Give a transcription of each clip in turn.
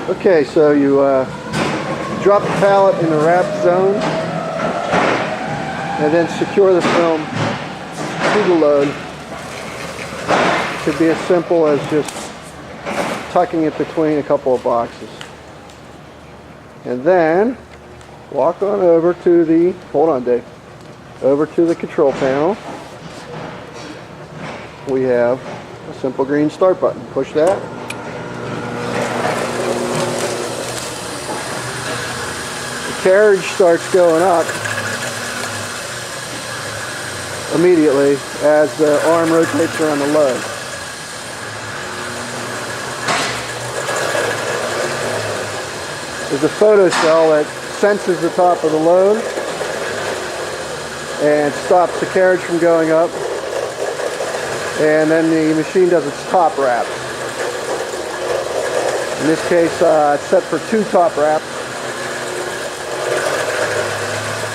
Okay, so you drop the pallet in the wrap zone and then secure the film to the load. It could be as simple as just tucking it between a couple of boxes. And then walk on over to the, hold on Dave, over to the control panel. We have a simple green start button. Push that. The carriage starts going up immediately as the arm rotates around the load. There's a photo cell that senses the top of the load and stops the carriage from going up, and then the machine does its top wraps. In this case it's set for 2 top wraps,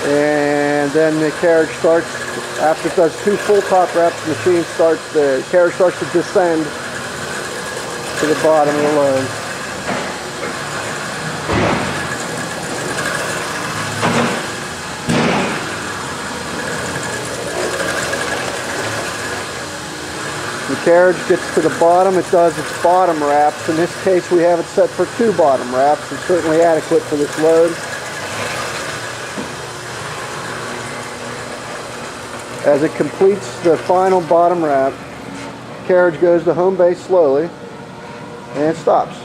and then the carriage starts. After it does 2 full top wraps, the carriage starts to descend to the bottom of the load. The carriage gets to the bottom, it does its bottom wraps. In this case we have it set for 2 bottom wraps. It's certainly adequate for this load. As it completes the final bottom wrap, the carriage goes to home base slowly and stops.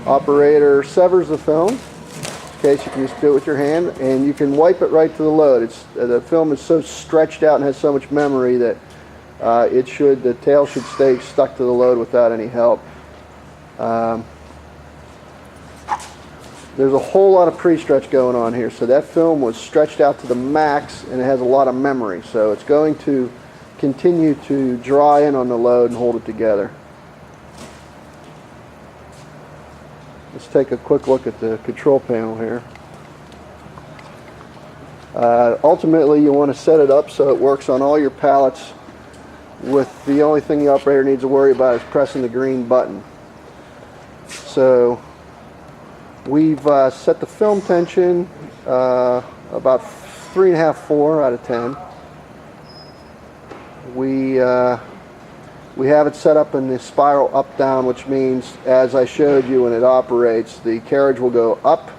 Operator severs the film. In case you can just do it with your hand, and you can wipe it right to the load. The film is so stretched out and has so much memory that the tail should stay stuck to the load without any help. There's a whole lot of pre-stretch going on here, so that film was stretched out to the max and it has a lot of memory, so it's going to continue to draw in on the load and hold it together. Let's take a quick look at the control panel here. Ultimately you want to set it up so it works on all your pallets, with the only thing the operator needs to worry about is pressing the green button. So we've set the film tension about 3.5, 4 out of 10. We have it set up in the spiral up down, which means, as I showed you when it operates, the carriage will go up,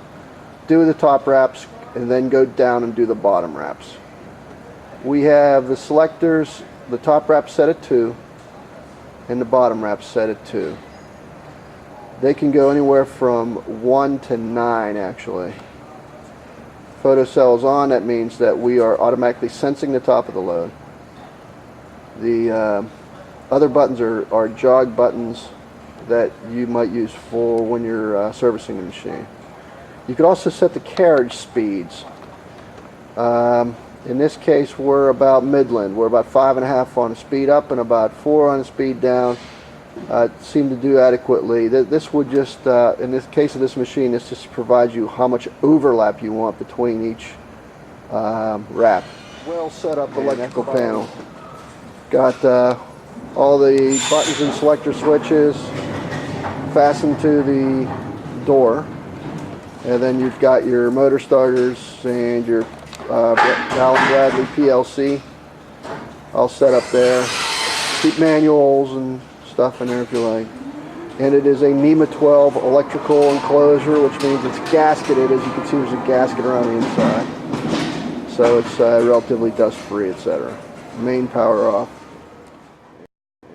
do the top wraps, and then go down and do the bottom wraps. We have the selectors, the top wrap set at 2 and the bottom wrap set at 2. They can go anywhere from 1 to 9 actually. Photo cell is on, that means that we are automatically sensing the top of the load. The other buttons are jog buttons that you might use for when you're servicing the machine. You could also set the carriage speeds. In this case we're about Midland. We're about 5.5 on the speed up and about 4 on the speed down. Seem to do adequately. This would just, in this case of this machine, this just provides you how much overlap you want between each wrap. Well set up electrical panel. Got all the buttons and selector switches fastened to the door, and then you've got your motor starters and your Allen Bradley PLC all set up there. Keep manuals and stuff in there if you like. And it is a NEMA 12 electrical enclosure, which means it's gasketed. As you can see, there's a gasket around the inside, so it's relatively dust free, etc. Main power off.